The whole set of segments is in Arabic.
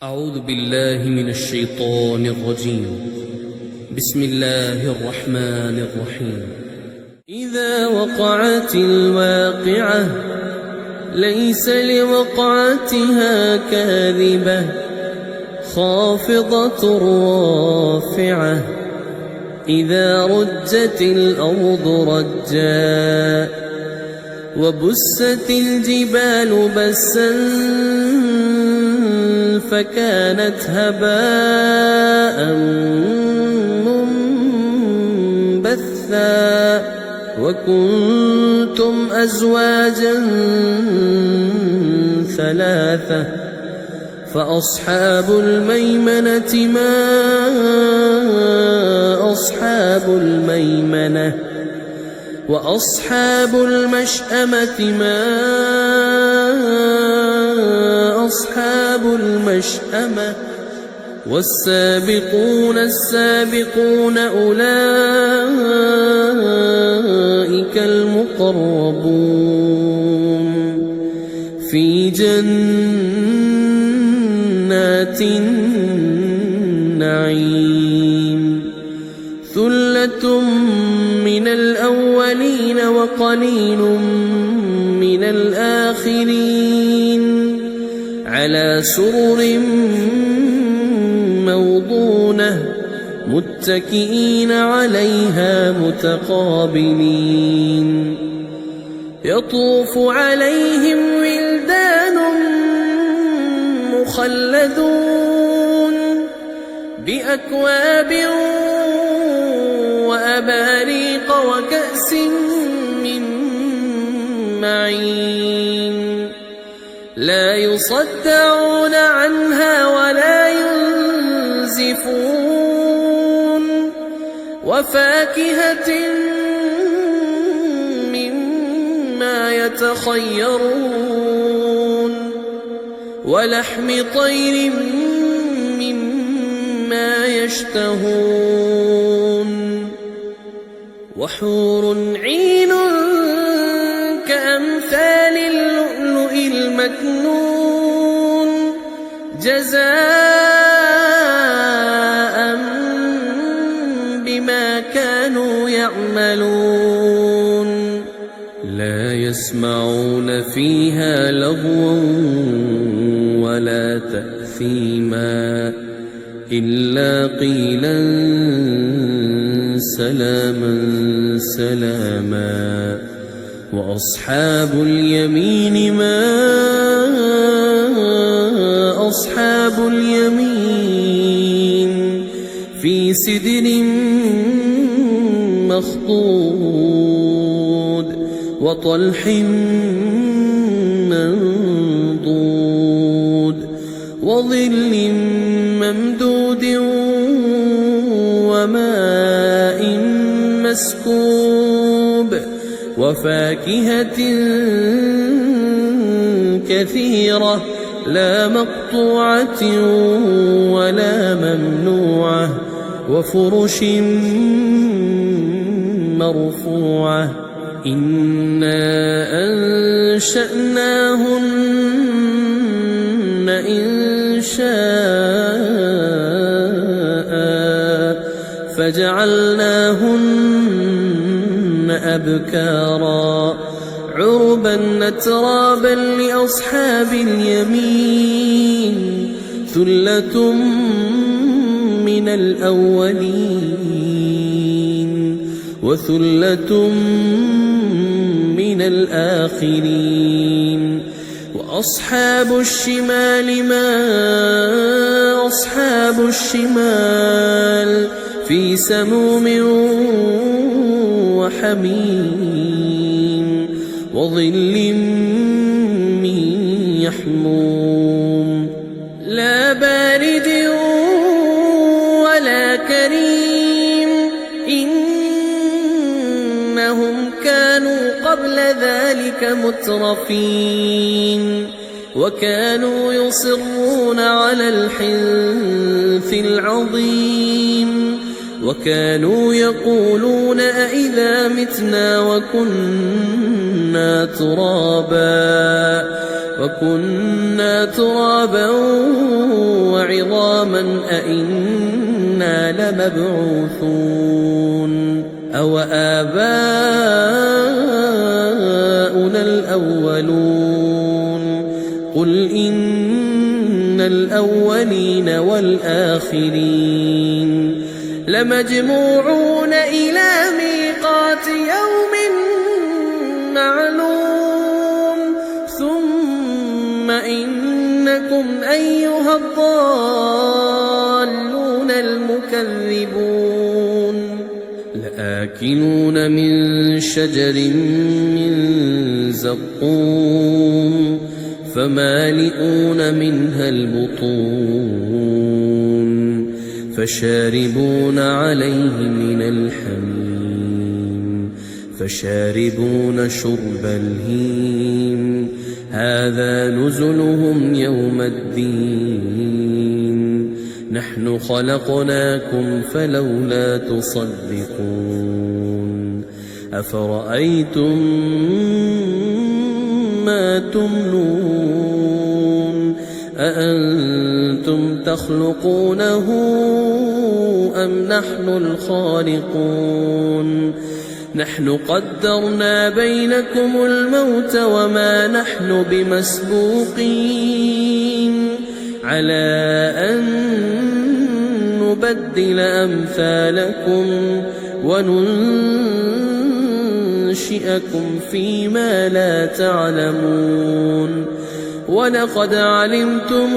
أعوذ بالله من الشيطان الرجيم. بسم الله الرحمن الرحيم. إذا وقعت الواقعة ليس لوقعتها كاذبة خافضة رافعة إذا رجت الأرض رجا وبست الجبال بسا فكانت هباء منبثا وكنتم أزواجا ثلاثة فأصحاب الميمنة ما أصحاب الميمنة وأصحاب المشأمة ما أصحاب المشأمة والسابقون السابقون أولئك المقربون في جنات النعيم ثلة من الأولين وقليل من الآخرين على سرر موضونة متكئين عليها متقابلين يطوف عليهم ولدان مخلدون بأكواب وأباريق وكأس من معين لا يصدعون عنها ولا ينزفون وفاكهة مما يتخيرون ولحم طير مما يشتهون وحور عين كأمثال اللؤلؤ المكنون جزاء بما كانوا يعملون لا يسمعون فيها لغوا ولا تأثيما إلا قيلا سلاما سلاما وأصحاب اليمين ما أصحاب اليمين في سدر مخضود وطلح منضود وظل ممدود وماء مسكوب وفاكهة كثيرة لا مقطوعة ولا ممنوعة وفرش مرفوعة إنا أنشأناهن إنشاء فجعلناهن أبكارا عربا أترابا لأصحاب اليمين ثلة من الأولين وثلة من الآخرين وأصحاب الشمال ما أصحاب الشمال في سموم وحميم وظل من يحموم لا بارد ولا كريم إنهم كانوا قبل ذلك مترفين وكانوا يصرون على الحنث العظيم وكانوا يقولون أئذا متنا وكنا ترابا عظاما أئنا لمبعوثون أو آباؤنا الأولون قل إن الأولين والآخرين لمجموعون إلى ميقات يوم معلوم ثم إنكم أيها الضالون المكذبون لآكلون من شجر من زقوم فمالئون منها البطون فشاربون عليه من الحميم فشاربون شرب الهيم هذا نزلهم يوم الدين نحن خلقناكم فلولا تصدقون أفرأيتم ما تمنون أأنتم تخلقونه أم نحن الخالقون نحن قدرنا بينكم الموت وما نحن بمسبوقين على أن نبدل أمثالكم وننشئكم فيما لا تعلمون ولقد علمتم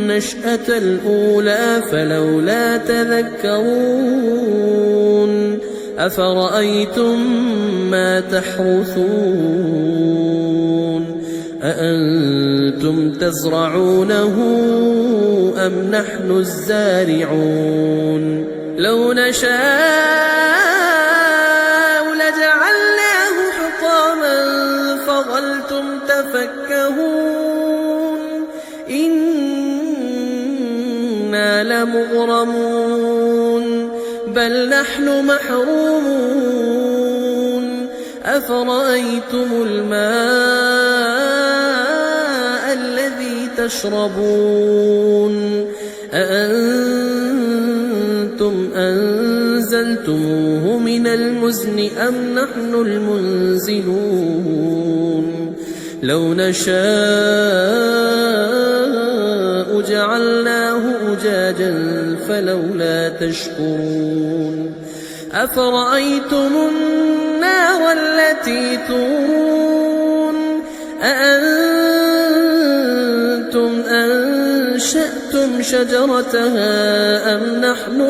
النشأة الأولى فلولا تذكرون أفرأيتم ما تحرثون أأنتم تزرعونه أم نحن الزارعون لو نشاء لجعلناه حطاما فظلتم تفكهون إنا لمغرمون بل نحن محرومون أفرأيتم الماء الذي تشربون أأنتم أنزلتموه من المزن أم نحن المنزلون لو نشاء جعلناه أجاجا فلولا تشكرون أفرأيتم النار التي تورون أأنتم أنشأتم شجرتها أم نحن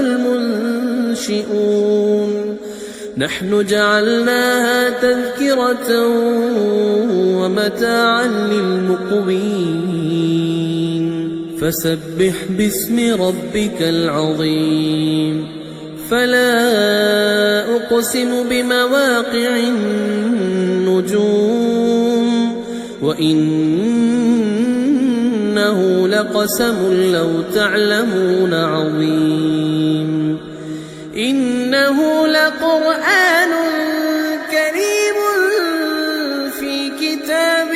المنشئون نحن جعلناها تذكرة ومتاعا للمقوين فسبح باسم ربك العظيم فلا أقسم بمواقع النجوم وإنه لقسم لو تعلمون عظيم إنه لقرآن كريم في كتاب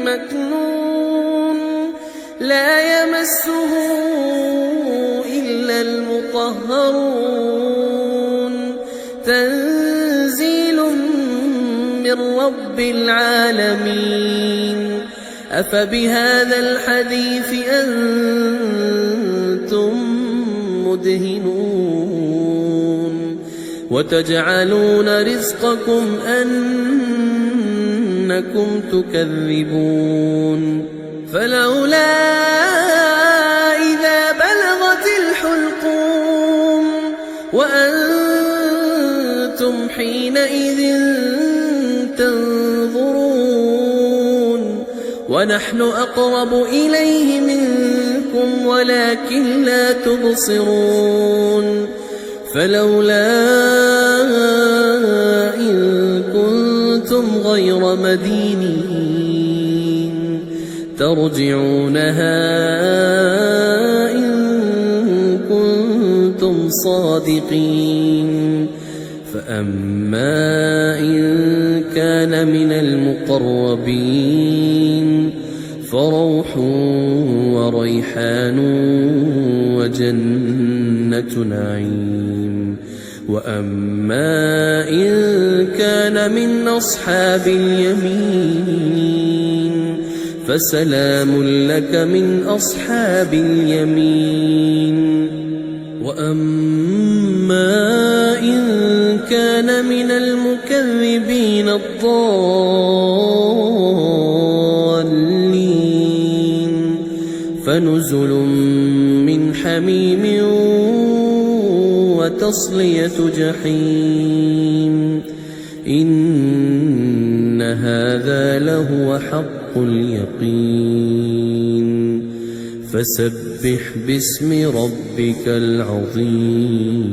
مكنون لا يمسه إلا المطهرون تنزيل من رب العالمين أفبهذا الحديث أنتم مدهنون وتجعلون رزقكم أنكم تكذبون فلولا إذا بلغت الحلقوم وأنتم حينئذ تنظرون ونحن أقرب إليه منكم ولكن لا تبصرون فلولا إن كنتم غير مدينين ترجعونها إن كنتم صادقين فأما إن كان من المقربين فروح وريحان وجنة نعيم. وأما إن كان من أصحاب اليمين فسلام لك من أصحاب اليمين. وأما إن كان من المكذبين الضالين فنزل من حميم وتصلية جحيم. إن هذا لهو حق اليقين. فسبح باسم ربك العظيم.